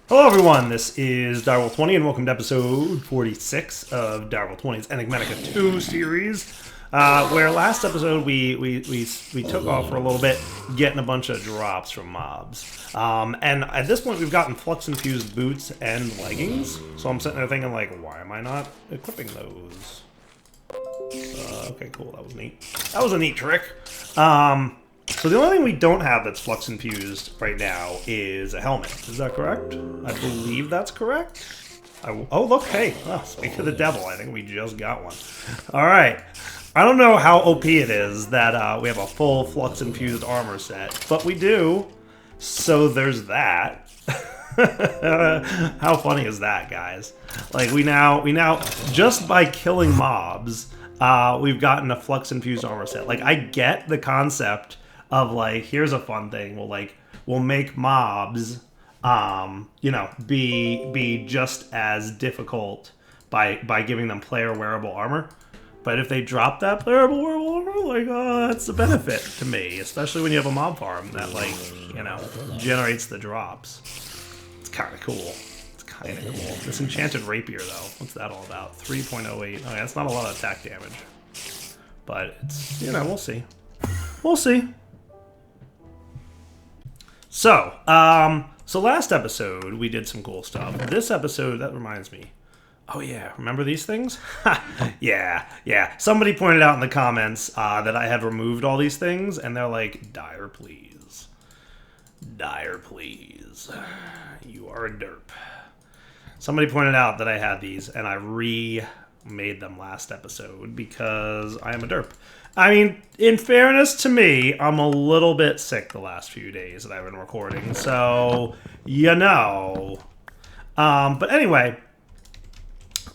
Hello everyone, this is Direwolf20 and welcome to episode 46 of Direwolf20's Enigmatica 2 series, where last episode we took off for a little bit, getting a bunch of drops from mobs. And at this point we've gotten flux-infused boots and leggings, so I'm sitting there thinking like, why am I not equipping those? Okay, cool, that was neat. That was a neat trick. So the only thing we don't have that's flux infused right now is a helmet. Is that correct? I believe that's correct. Oh, look, hey. Oh, speak of the devil, I think we just got one. All right. I don't know how OP it is that we have a full flux infused armor set, but we do. So there's that. How funny is that, guys? Like we now just by killing mobs, we've gotten a flux infused armor set. Like I get the concept of like, here's a fun thing. We'll make mobs, be just as difficult by giving them player wearable armor. But if they drop that player wearable armor, like, that's a benefit to me, especially when you have a mob farm that generates the drops. It's kind of cool. It's kind of cool. This enchanted rapier though, what's that all about? 3.08. Oh yeah, that's not a lot of attack damage, but it's we'll see. We'll see. So, so last episode we did some cool stuff. This episode, that reminds me. Oh yeah, remember these things? yeah. Somebody pointed out in the comments that I had removed all these things, and they're like, Dire, please. Dire, please. You are a derp. Somebody pointed out that I had these, and I remade them last episode because I am a derp. I mean, in fairness to me, I'm a little bit sick the last few days that I've been recording, so, But anyway,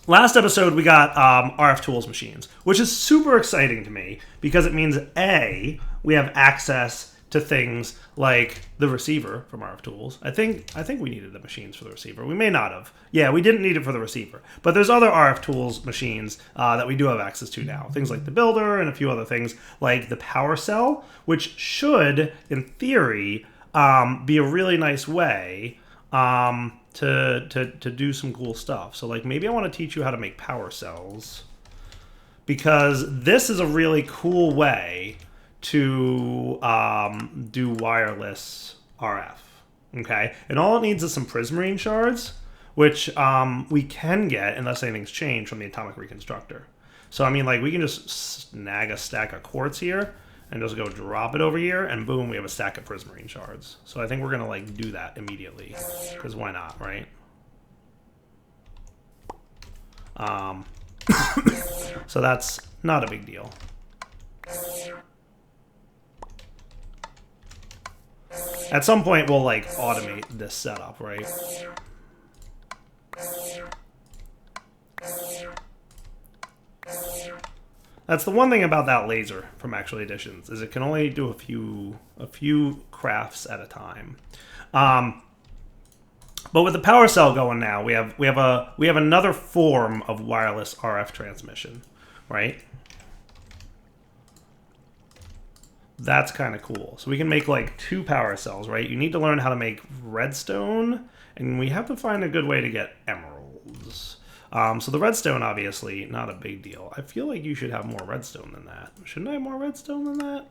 last episode we got RF Tools machines, which is super exciting to me because it means, A, we have access to things like the receiver from RF Tools. I think we needed the machines for the receiver. We may not have. Yeah, we didn't need it for the receiver. But there's other RF Tools machines that we do have access to now. Things like the builder and a few other things like the power cell, which should, in theory, be a really nice way to do some cool stuff. So like maybe I want to teach you how to make power cells, because this is a really cool way to do wireless RF, okay? And all it needs is some prismarine shards, which we can get, unless anything's changed, from the atomic reconstructor. So, I mean, like, we can just snag a stack of quartz here and just go drop it over here, and boom, we have a stack of prismarine shards. So I think we're gonna, like, do that immediately, because why not, right? So that's not a big deal. At some point, we'll, like, automate this setup, right? That's the one thing about that laser from Actual Editions, is it can only do a few crafts at a time. But with the power cell going now, we have another form of wireless RF transmission, right? That's kind of cool. So we can make like 2 power cells, right? You need to learn how to make redstone, and we have to find a good way to get emeralds. So the redstone, obviously, not a big deal. I feel like you should have more redstone than that. Shouldn't I have more redstone than that?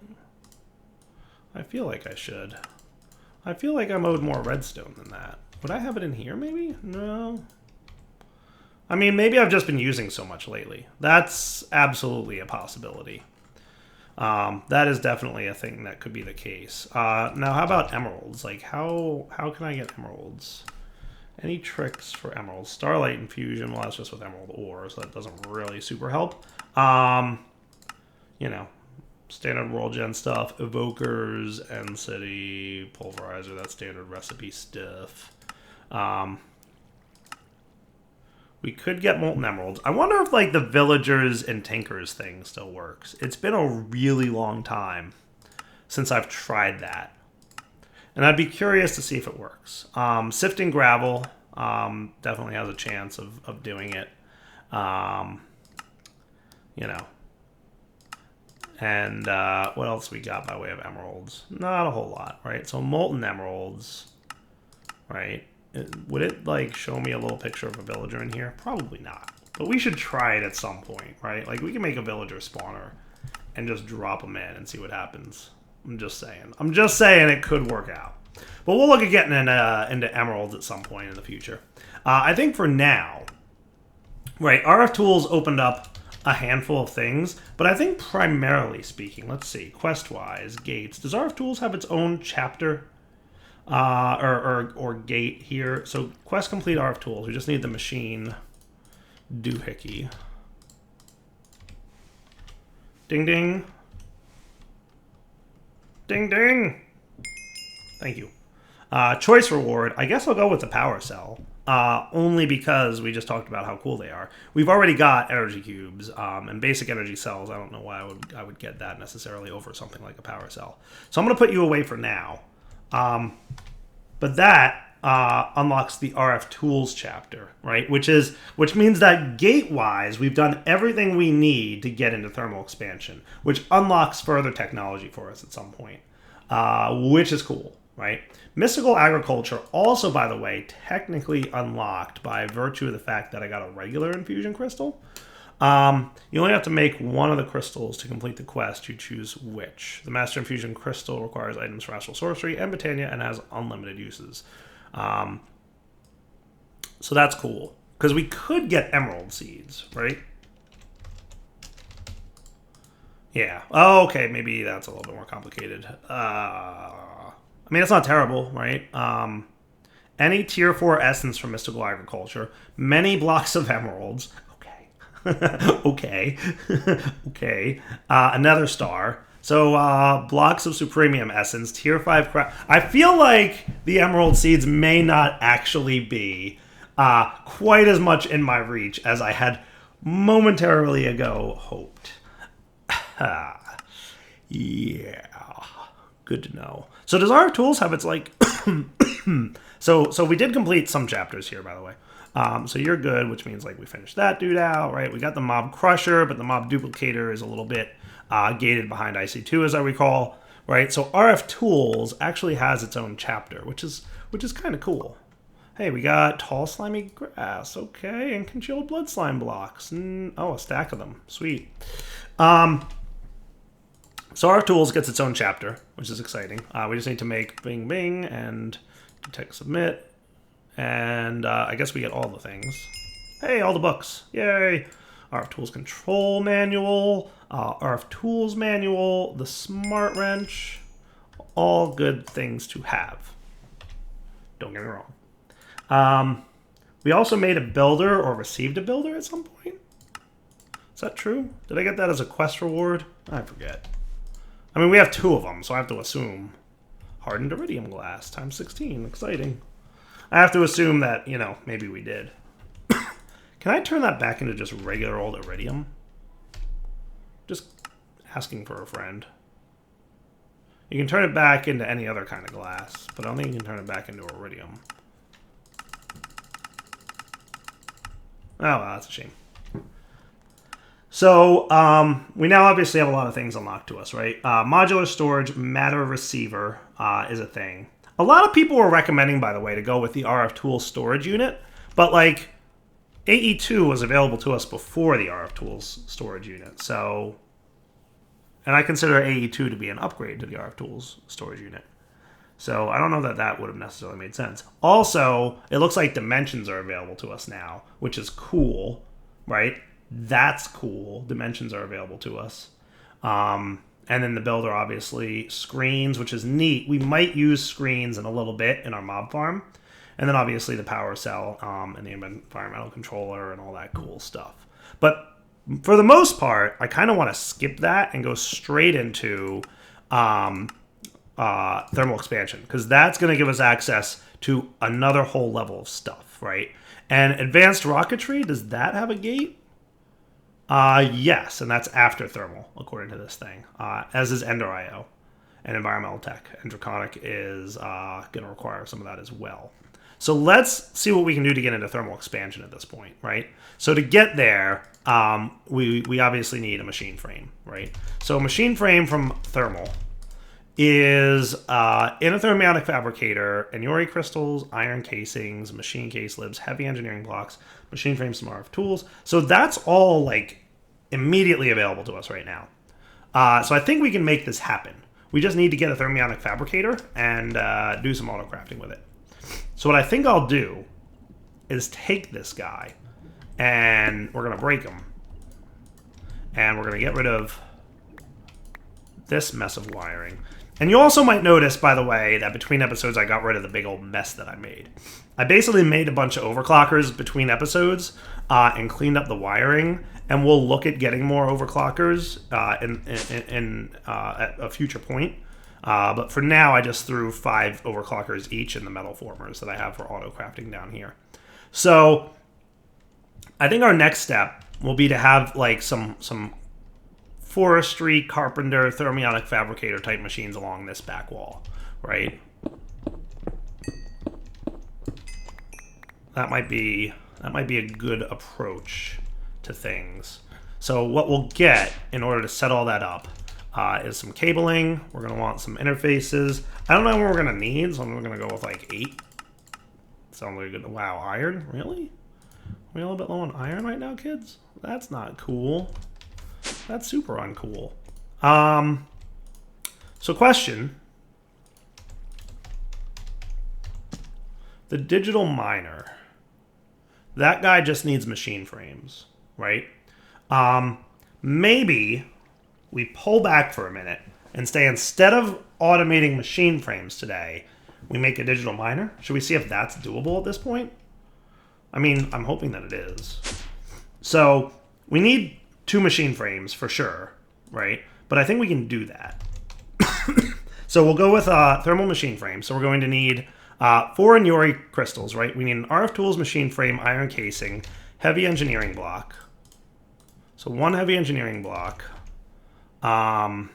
I feel like I should. I feel like I'm owed more redstone than that. Would I have it in here, maybe? No. I mean, maybe I've just been using so much lately. That's absolutely a possibility. That is definitely a thing that could be the case. Now, how about emeralds? Like, how can I get emeralds? Any tricks for emeralds? Starlight infusion, well, that's just with emerald ore, so that doesn't really super help. Standard world gen stuff, evokers, end city, pulverizer, that's standard recipe stuff. We could get molten emeralds. I wonder if, like, the villagers and tinkers thing still works. It's been a really long time since I've tried that. And I'd be curious to see if it works. Sifting gravel definitely has a chance of doing it. And what else we got by way of emeralds? Not a whole lot, right? So molten emeralds, right? would it like show me a little picture of a villager in here? Probably not. But we should try it at some point, right? Like we can make a villager spawner and just drop them in and see what happens. I'm just saying. I'm just saying it could work out. But we'll look at getting into emeralds at some point in the future. I think for now, right, RF Tools opened up a handful of things, but I think primarily speaking, let's see, quest-wise, gates. Does RF Tools have its own chapter or gate here? So quest complete RF Tools. We just need the machine doohickey. Ding ding. Ding ding. Thank you. Choice reward. I guess I'll go with the power cell. Only because we just talked about how cool they are. We've already got energy cubes and basic energy cells. I don't know why I would get that necessarily over something like a power cell. So I'm going to put you away for now. But that unlocks the RF Tools chapter, right? Which means that gate-wise, we've done everything we need to get into thermal expansion, which unlocks further technology for us at some point, which is cool, right? Mystical Agriculture also, by the way, technically unlocked by virtue of the fact that I got a regular infusion crystal. You only have to make one of the crystals to complete the quest. You choose which. The Master Infusion Crystal requires items for Astral Sorcery and Botania and has unlimited uses. So that's cool. Because we could get emerald seeds, right? Yeah. Oh, okay. Maybe that's a little bit more complicated. I mean, it's not terrible, right? Any tier 4 essence from Mystical Agriculture. Many blocks of emeralds. Okay. Okay. Another star. So, blocks of Supremium Essence, tier 5 I feel like the Emerald Seeds may not actually be quite as much in my reach as I had momentarily ago hoped. Yeah. Good to know. So does RF Tools have its, like... So we did complete some chapters here, by the way. So you're good, which means, like, we finished that dude out, right? We got the Mob Crusher, but the Mob Duplicator is a little bit gated behind IC2, as I recall, right? So RF Tools actually has its own chapter, which is kind of cool. Hey, we got Tall Slimy Grass, okay, and Congealed Blood Slime blocks. Oh, a stack of them. Sweet. So RF Tools gets its own chapter, which is exciting. We just need to make Bing Bing and detect submit. And I guess we get all the things. Hey, all the books. Yay. RF Tools Control Manual, RF Tools Manual, the Smart Wrench. All good things to have. Don't get me wrong. We also made a builder or received a builder at some point. Is that true? Did I get that as a quest reward? I forget. I mean, we have 2 of them, so I have to assume. Hardened Iridium Glass, times 16. Exciting. I have to assume that, you know, maybe we did. Can I turn that back into just regular old iridium? Just asking for a friend. You can turn it back into any other kind of glass, but I don't think you can turn it back into iridium. Oh, well, that's a shame. So, we now obviously have a lot of things unlocked to us, right? Modular storage, matter receiver is a thing. A lot of people were recommending, by the way, to go with the RF Tools storage unit, but, like, AE2 was available to us before the RF Tools storage unit, so... And I consider AE2 to be an upgrade to the RF Tools storage unit. So I don't know that that would have necessarily made sense. Also, it looks like dimensions are available to us now, which is cool, right? That's cool. Dimensions are available to us. And then the builder, obviously, screens, which is neat. We might use screens in a little bit in our mob farm. And then, obviously, the power cell and the environmental controller and all that cool stuff. But for the most part, I kind of want to skip that and go straight into thermal expansion, because that's going to give us access to another whole level of stuff, right? And advanced rocketry, does that have a gate? Yes, and that's after thermal, according to this thing, as is Ender IO and environmental tech. And Draconic is going to require some of that as well. So let's see what we can do to get into thermal expansion at this point, right? So to get there, we obviously need a machine frame, right? So a machine frame from thermal is in a thermiotic fabricator, Enigmatica crystals, iron casings, machine case libs, heavy engineering blocks, machine frames, some RF tools. So that's all like immediately available to us right now. So I think we can make this happen. We just need to get a thermiotic fabricator and do some auto crafting with it. So what I think I'll do is take this guy and we're going to break him. And we're going to get rid of this mess of wiring. And you also might notice, by the way, that between episodes I got rid of the big old mess that I made. I basically made a bunch of overclockers between episodes and cleaned up the wiring. And we'll look at getting more overclockers at a future point. But for now, I just threw 5 overclockers each in the metal formers that I have for auto crafting down here. So I think our next step will be to have like some forestry, carpenter, thermiotic fabricator type machines along this back wall, right? That might be a good approach to things. So what we'll get in order to set all that up is some cabling. We're going to want some interfaces. I don't know what we're going to need, so I'm going to go with like 8. Sounds like a good. Wow, iron? Really? Are we a little bit low on iron right now, kids? That's not cool. That's super uncool. So question. The digital miner. That guy just needs machine frames, right? Maybe we pull back for a minute and say instead of automating machine frames today, we make a digital miner. Should we see if that's doable at this point? I mean, I'm hoping that it is. So we need 2 machine frames for sure, right? But I think we can do that. So we'll go with thermal machine frame. So we're going to need 4 Enigmatica crystals, right? We need an RF Tools machine frame, iron casing, heavy engineering block. So 1 heavy engineering block, iron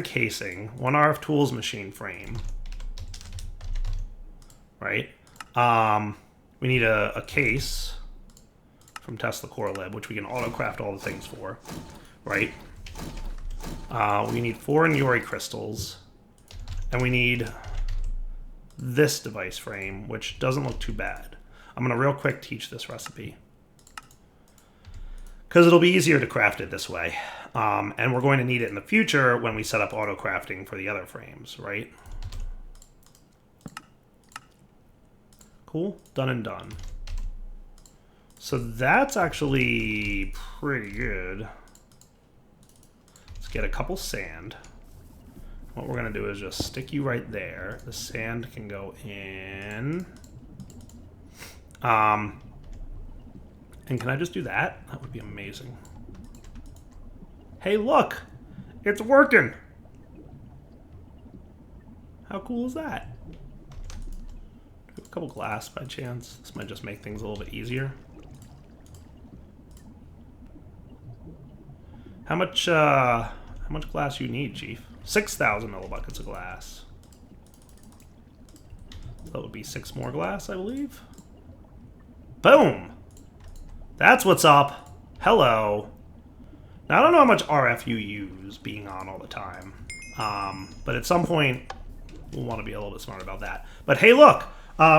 casing, 1 RF Tools machine frame, right? We need a case from Tesla Core Lib, which we can auto-craft all the things for, right? We need 4 Enigmatica crystals, and we need this device frame, which doesn't look too bad. I'm going to real quick teach this recipe, because it'll be easier to craft it this way. And we're going to need it in the future when we set up auto-crafting for the other frames, right? Cool. Done and done. So that's actually pretty good. Let's get a couple sand. What we're going to do is just stick you right there. The sand can go in. And can I just do that? That would be amazing. Hey, look! It's working! How cool is that? A couple glass by chance. This might just make things a little bit easier. How much glass you need, Chief? 6,000 millibuckets of glass. So that would be 6 more glass, I believe. Boom! That's what's up. Hello. Now, I don't know how much RF you use being on all the time. But at some point, we'll want to be a little bit smarter about that. But hey, look!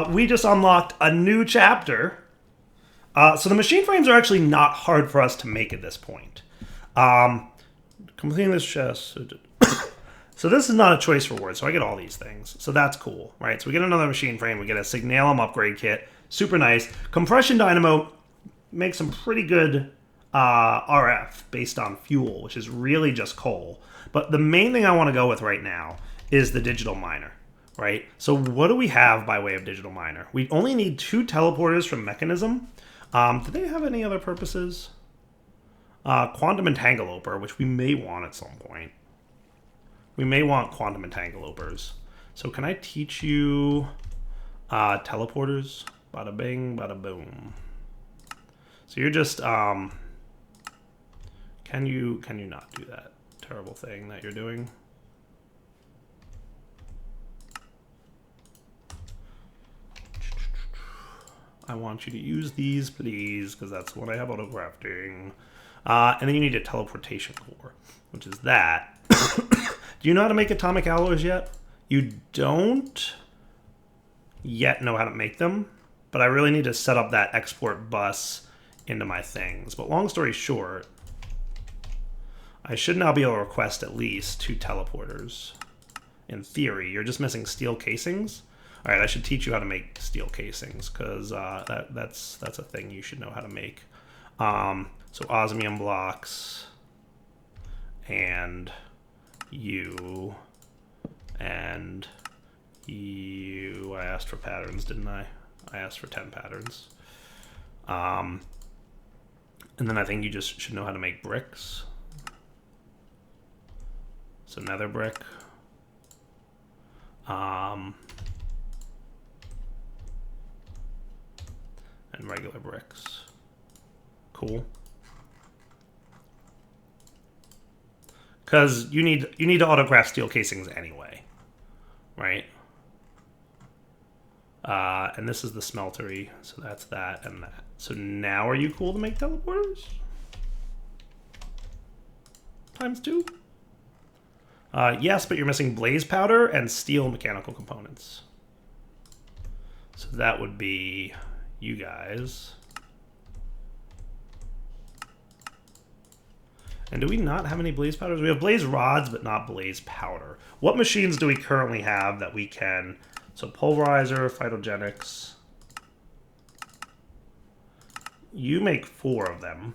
We just unlocked a new chapter. So the machine frames are actually not hard for us to make at this point. Completing this chest. So this is not a choice reward, so I get all these things. So that's cool, right? So we get another machine frame. We get a Signalum upgrade kit. Super nice. Compression dynamo makes some pretty good RF based on fuel, which is really just coal. But the main thing I want to go with right now is the digital miner, right? So what do we have by way of digital miner? We only need 2 teleporters from Mechanism. Do they have any other purposes? Quantum Entangloper, which we may want at some point. We may want quantum entangleopers. So can I teach you teleporters? Bada bing, bada boom. So you're just can you not do that terrible thing that you're doing? I want you to use these, please, because that's what I have auto crafting. And then you need a teleportation core, which is that. Do you know how to make atomic alloys yet? You don't yet know how to make them, but I really need to set up that export bus into my things. But long story short, I should now be able to request at least 2 teleporters. In theory, you're just missing steel casings. All right, I should teach you how to make steel casings because that's a thing you should know how to make. So osmium blocks and you and you. I asked for patterns, didn't I? I asked for 10 patterns. And then I think you just should know how to make bricks. So nether brick. And regular bricks. Cool. Because you need to autograph steel casings anyway, right? And this is the smeltery, so that's that and that. So now are you cool to make teleporters? ×2? Yes, but you're missing blaze powder and steel mechanical components. So that would be you guys. And do we not have any blaze powders? We have blaze rods, but not blaze powder. What machines do we currently have that we can... So pulverizer, phytogenics. You make 4 of them.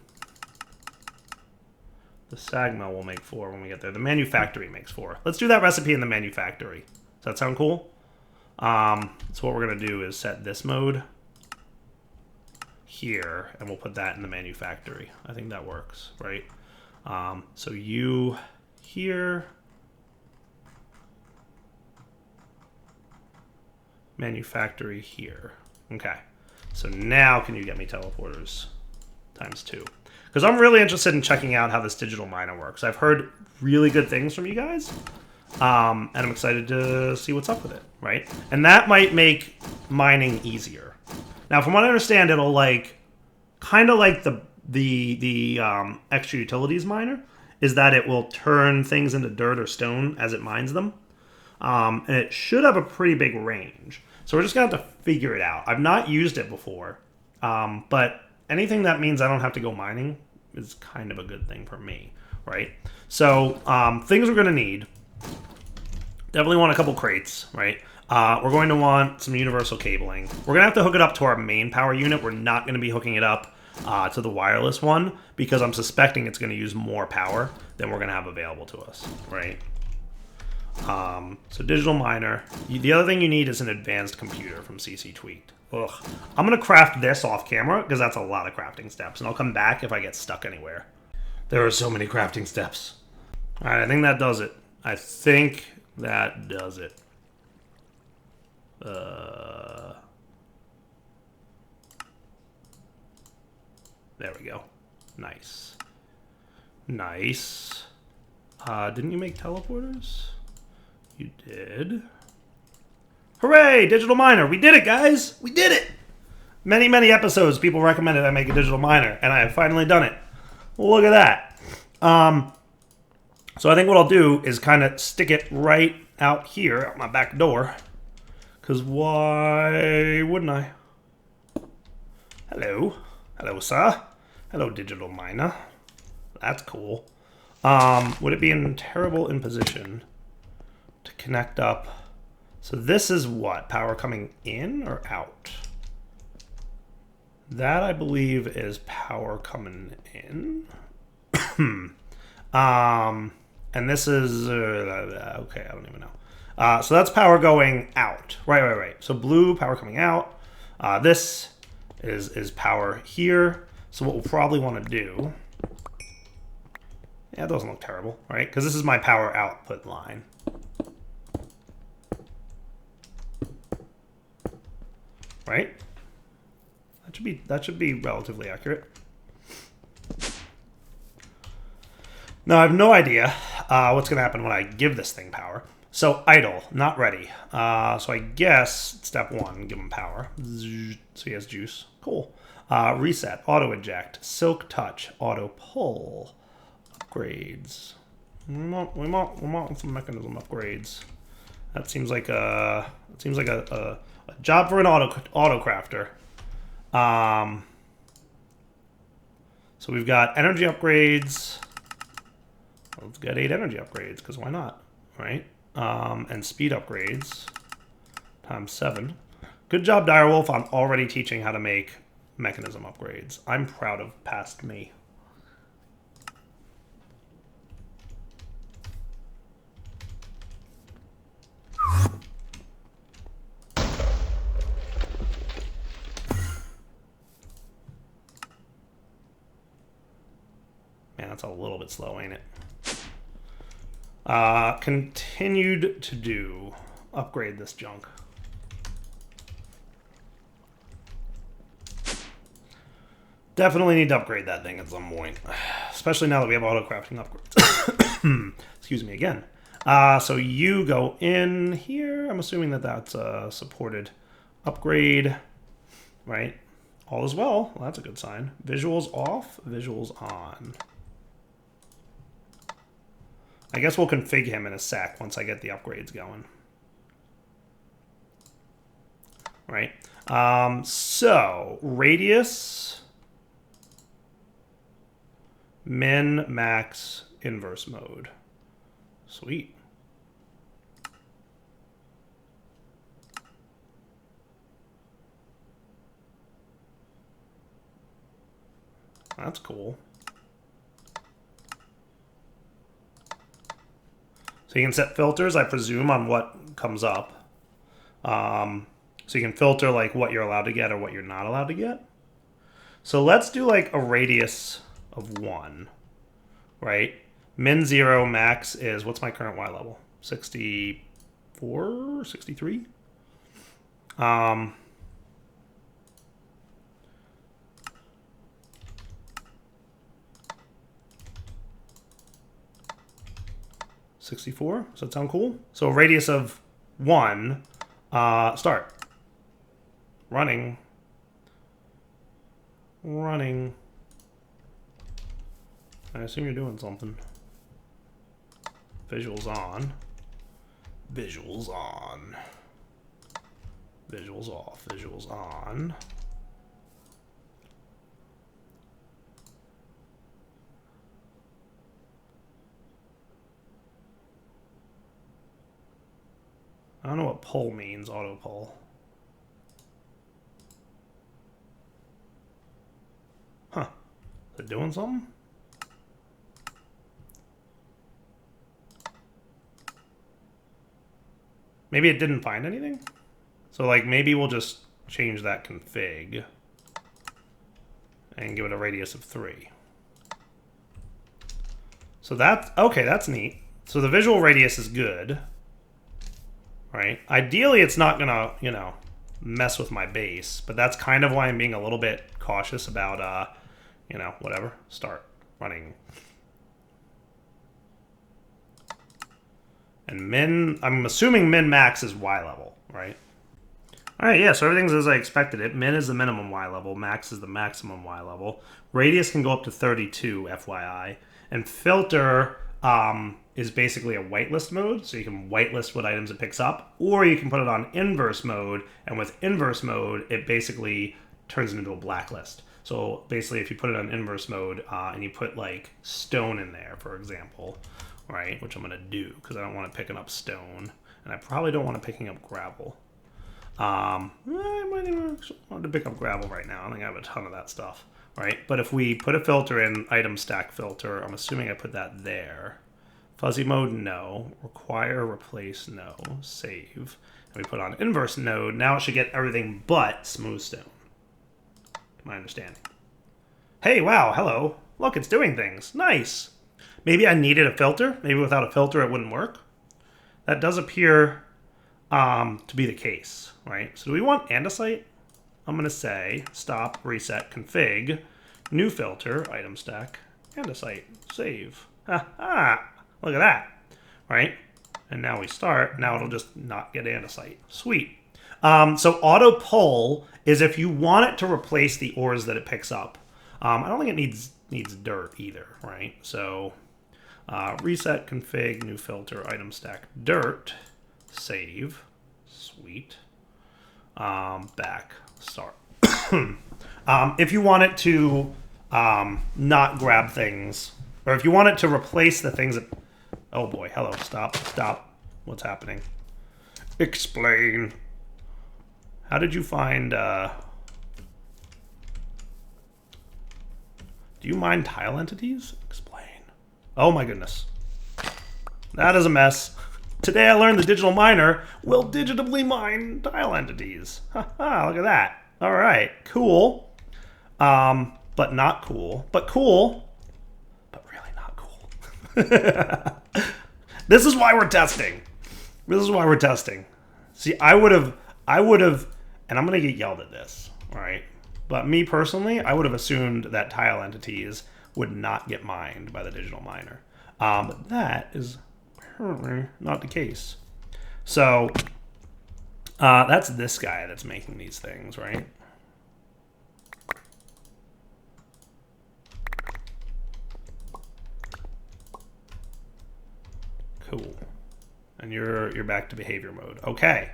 The sag mill will make 4 when we get there. The manufactory makes 4. Let's do that recipe in the manufactory. Does that sound cool? So what we're going to do is set this mode here, and we'll put that in the manufactory. I think that works, right? So you here, manufactory here. Okay. So now can you get me teleporters ×2? Because I'm really interested in checking out how this digital miner works. I've heard really good things from you guys, and I'm excited to see what's up with it, right? And that might make mining easier. Now, from what I understand, it'll kind of like the extra utilities miner is that it will turn things into dirt or stone as it mines them, and it should have a pretty big range. So we're just gonna have to figure it out. I've not used it before, but anything that means I don't have to go mining is kind of a good thing for me, right? So things we're going to need. Definitely want a couple crates, right? We're going to want some universal cabling. We're going to have to hook it up to our main power unit. We're not going to be hooking it up to the wireless one because I'm suspecting it's going to use more power than we're going to have available to us, right? So digital miner. The other thing you need is an advanced computer from CC Tweaked. Ugh. I'm going to craft this off camera because that's a lot of crafting steps, and I'll come back if I get stuck anywhere. There are so many crafting steps. All right, I think that does it. I think that does it. There we go. Nice. Nice. Didn't you make teleporters? You did. Hooray! Digital miner. We did it, guys. We did it. Many, many episodes, people recommended I make a digital miner, and I have finally done it. Look at that. So I think what I'll do is kind of stick it right out here, out my back door. Because why wouldn't I? Hello. Hello, sir. Hello, digital miner. That's cool. Would it be in terrible imposition to connect up? So this is what? Power coming in or out? That, I believe, is power coming in. And this is... okay, I don't even know. So that's power going out. Right. So blue, power coming out. This is power here. So what we'll probably want to do... Yeah, it doesn't look terrible, right? Because this is my power output line. Right? That should be relatively accurate. Now, I have no idea what's going to happen when I give this thing power. So, idle, not ready. So I guess, step 1, give him power. So he has juice. Cool. Reset, auto-eject, silk touch, auto-pull. Upgrades. We want some mechanism upgrades. That seems like a job for an auto crafter. So we've got energy upgrades. Let's get 8 energy upgrades, because why not, right? And speed upgrades times 7. Good job, Direwolf, on already teaching how to make mechanism upgrades. I'm proud of past me. Man, that's a little bit slow, ain't it? Continued to do. Upgrade this junk. Definitely need to upgrade that thing at some point. Especially now that we have auto-crafting upgrades. Excuse me again. So you go in here. I'm assuming that that's a supported upgrade. Right? All is well. Well, that's a good sign. Visuals off, visuals on. I guess we'll config him in a sec once I get the upgrades going. Right? So, radius, min, max, inverse mode. Sweet. That's cool. So you can set filters, I presume, on what comes up. So you can filter like what you're allowed to get or what you're not allowed to get. So let's do like a radius of 1, right? Min 0, max is, what's my current Y level? 64, 63? 64. Does that sound cool? So a radius of 1. Start. Running. Running. I assume you're doing something. Visuals on. Visuals on. Visuals off. Visuals on. I don't know what pull means, auto pull. Huh. Is it doing something? Maybe it didn't find anything? So like maybe we'll just change that config and give it a radius of 3. So that's, okay, that's neat. So the visual radius is good. Right? Ideally, it's not going to, you know, mess with my base, but that's kind of why I'm being a little bit cautious about, you know, whatever. Start running. And min, I'm assuming min max is Y level, right? All right, yeah, so everything's as I expected it. Min is the minimum Y level, max is the maximum Y level. Radius can go up to 32, FYI. And filter is basically a whitelist mode, so you can whitelist what items it picks up, or you can put it on inverse mode, and with inverse mode, it basically turns it into a blacklist. So basically, if you put it on inverse mode and you put like stone in there, for example, right, which I'm going to do because I don't want it picking up stone, and I probably don't want it picking up gravel. I might even want to pick up gravel right now. I think I have a ton of that stuff, right? But if we put a filter in, item stack filter, I'm assuming I put that there. Fuzzy mode, no. Require, replace, no. Save. And we put on inverse node. Now it should get everything but smooth stone. My understanding. Hey, wow, hello. Look, it's doing things. Nice. Maybe I needed a filter. Maybe without a filter it wouldn't work. That does appear to be the case, right? So do we want andesite? I'm going to say stop, reset, config, new filter, item stack, andesite, save. Ha. Look at that, right? And now we start. Now it'll just not get andesite. Sweet. So auto pull is if you want it to replace the ores that it picks up. I don't think it needs dirt either, right? So Reset, config, new filter, item stack, dirt, save, sweet, back, start. If you want it to not grab things, or if you want it to replace the things that... Oh boy, hello, stop. What's happening? Explain. How did you find... Do you mine tile entities? Explain. Oh my goodness. That is a mess. Today I learned the digital miner will digitally mine tile entities. Haha, look at that. All right, cool. But not cool. But cool. But really not cool. This is why we're testing. This is why we're testing. See, I would have, and I'm going to get yelled at this, all right? But me personally, I would have assumed that tile entities would not get mined by the digital miner. But that is apparently not the case. So that's this guy that's making these things, right? Cool. And you're back to behavior mode. Okay.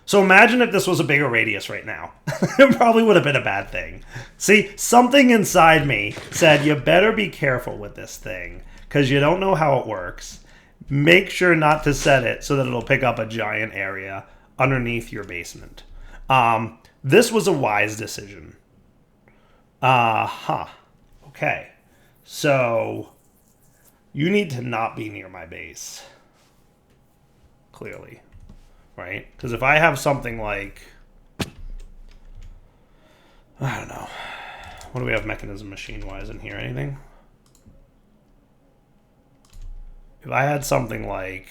So imagine if this was a bigger radius right now. It probably would have been a bad thing. See, something inside me said you better be careful with this thing because you don't know how it works. Make sure not to set it so that it'll pick up a giant area underneath your basement. This was a wise decision. Okay. So you need to not be near my base. Clearly. Right? Because if I have something like... I don't know. What do we have mechanism machine-wise in here? Anything? If I had something like...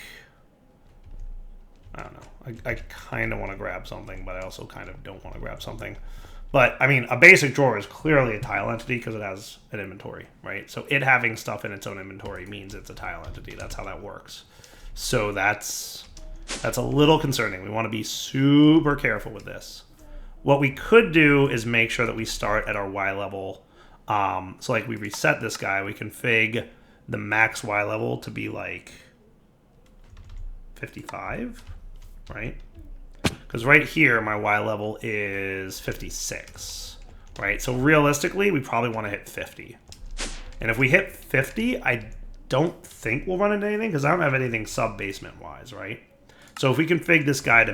I don't know. I kind of want to grab something, but I also kind of don't want to grab something. But, I mean, a basic drawer is clearly a tile entity because it has an inventory, right? So it having stuff in its own inventory means it's a tile entity. That's how that works. So that's a little concerning. We want to be super careful with this. What we could do is make sure that we start at our Y level. So, like, we reset this guy. We config the max Y level to be, like, 55, right? Because right here, my Y level is 56, right? So realistically, we probably want to hit 50. And if we hit 50, I don't think we'll run into anything because I don't have anything sub-basement wise, right? So if we config this guy to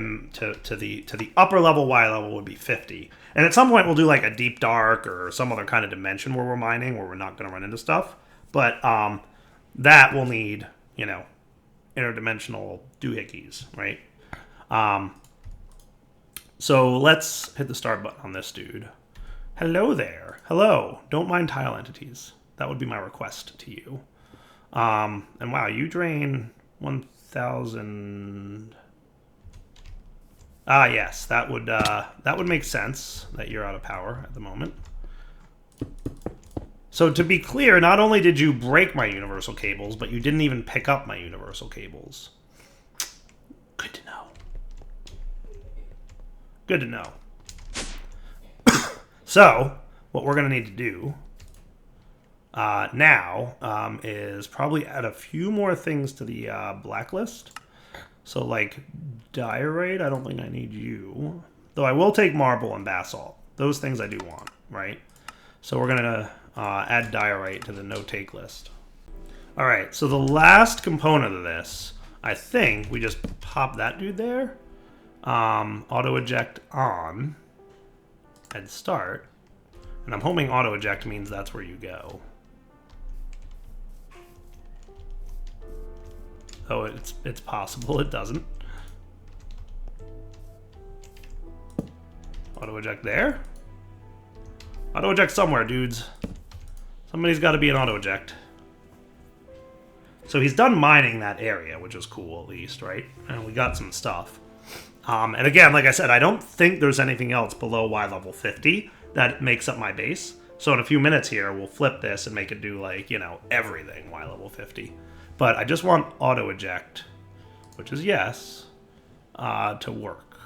the upper level Y level would be 50. And at some point, we'll do like a deep dark or some other kind of dimension where we're mining where we're not going to run into stuff. But that will need, you know, interdimensional doohickeys, right? So let's hit the start button on this dude. Hello there. Hello. Don't mind tile entities. That would be my request to you. And wow, you drain 1,000. Ah, yes, that would make sense that you're out of power at the moment. So to be clear, not only did you break my universal cables, but you didn't even pick up my universal cables. Good to know. Good to know. So, what we're going to need to do now is probably add a few more things to the blacklist. So, like, diorite, I don't think I need you. Though I will take marble and basalt. Those things I do want, right? So we're going to add diorite to the no-take list. All right, so the last component of this, I think we just pop that dude there. Auto eject on and start, and I'm hoping auto eject means that's where you go. Oh, it's possible it doesn't. Auto eject there. Auto eject somewhere, dudes. Somebody's got to be an auto eject. So he's done mining that area, which is cool at least, right? And we got some stuff. And again, like I said, I don't think there's anything else below Y level 50 that makes up my base. So in a few minutes here, we'll flip this and make it do, like, you know, everything Y level 50. But I just want auto eject, which is yes, to work.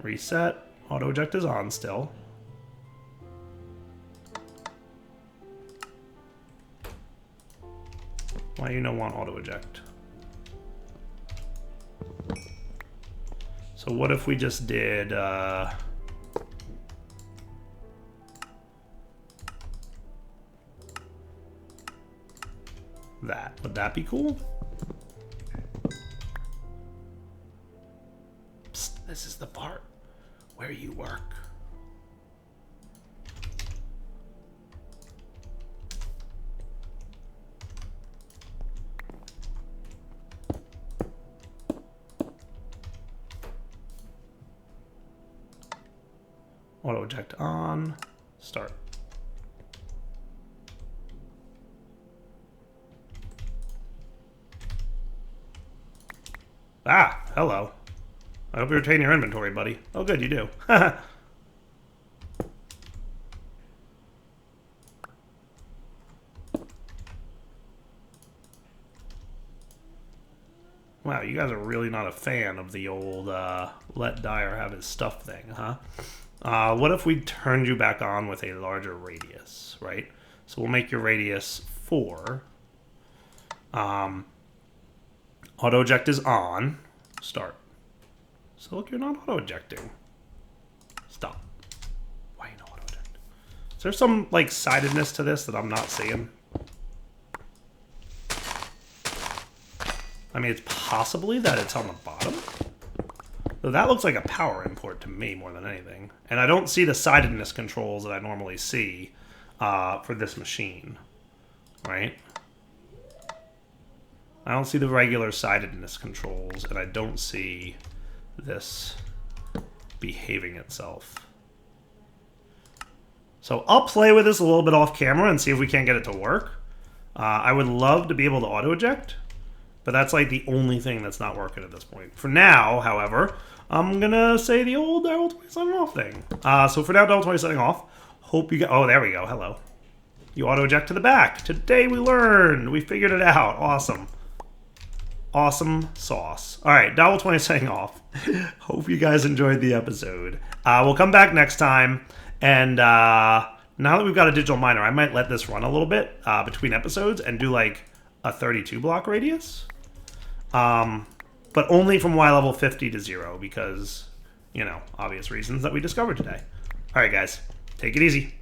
Reset. Auto eject is on still. Why do you not want auto eject? So what if we just did that? Would that be cool? Psst, this is the part where you work. Auto eject on, start. Ah, hello. I hope you retain your inventory, buddy. Oh, good, you do. Wow, you guys are really not a fan of the old let Dyer have his stuff thing, huh? What if we turned you back on with a larger radius, right? So we'll make your radius 4. Auto eject is on. Start. So look, you're not auto ejecting. Stop. Why you not auto eject? Is there some like sidedness to this that I'm not seeing? I mean, it's possibly that it's on the bottom. So that looks like a power import to me more than anything. And I don't see the sidedness controls that I normally see for this machine, right? I don't see the regular sidedness controls, and I don't see this behaving itself. So I'll play with this a little bit off camera and see if we can't get it to work. I would love to be able to auto-eject, but that's like the only thing that's not working at this point. For now, however, I'm going to say the old Double 20 setting off thing. So for now, Double 20 setting off. Hope you get... Oh, there we go. Hello. You auto-eject to the back. Today we learned. We figured it out. Awesome. Awesome sauce. All right, Double 20 setting off. Hope you guys enjoyed the episode. We'll come back next time. And now that we've got a digital miner, I might let this run a little bit between episodes and do like a 32 block radius. But only from Y level 50 to 0 because, you know, obvious reasons that we discovered today. All right, guys, take it easy.